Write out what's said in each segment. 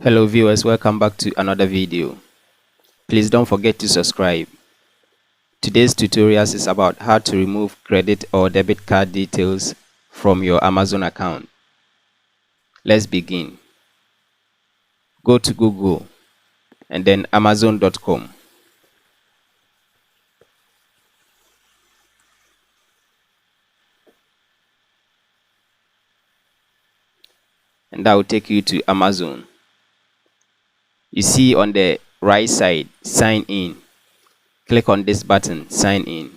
Hello viewers, welcome back to another video. Please don't forget to subscribe. Today's tutorial is about how to remove credit or debit card details from your Amazon account. Let's begin. Go to Google and then amazon.com. And that will take you to Amazon. You see on the right side, sign in. Click on this button, sign in.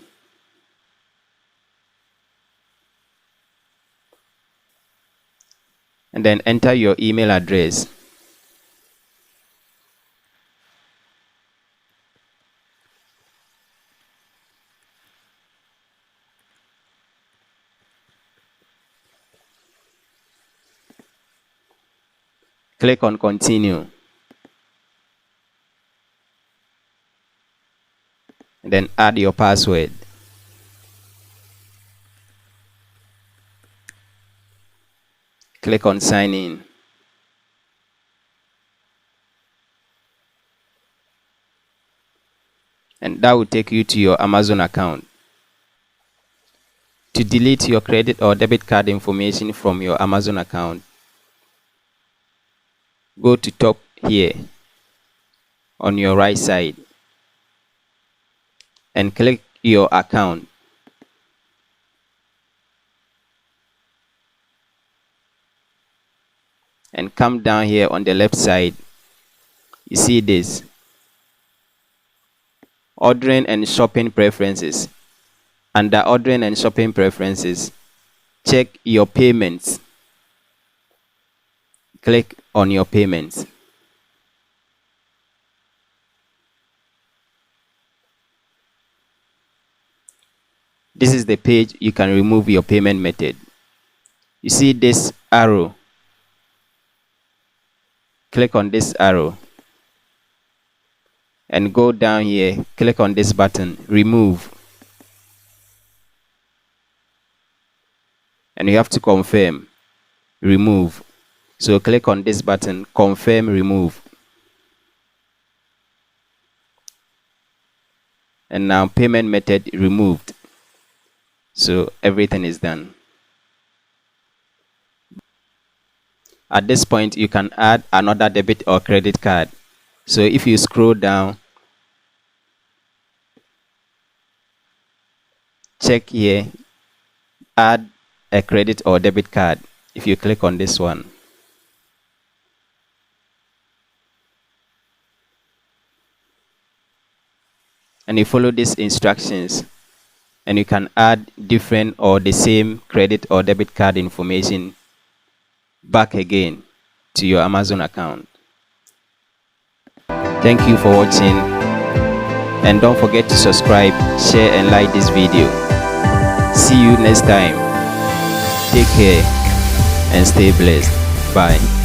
And then enter your email address. Click on continue. And then add your password. Click on sign in. And that will take you to your Amazon account. To delete your credit or debit card information from your Amazon account, go to top here on your right side and click your account. And come down here on the left side. You see this, ordering and shopping preferences. Under ordering and shopping preferences, check your payments. Click on your payments. This is the page you can remove your payment method. You see this arrow. Click on this arrow and go down here, click on this button, remove. And you have to confirm, remove. So click on this button, confirm, remove. And now payment method removed. So everything is done. At this point, you can add another debit or credit card. So if you scroll down, check here, add a credit or debit card. If you click on this one, and you follow these instructions, and you can add different or the same credit or debit card information back again to your Amazon account. Thank you for watching, and don't forget to subscribe, share and like this video. See you next time. Take care and stay blessed. Bye.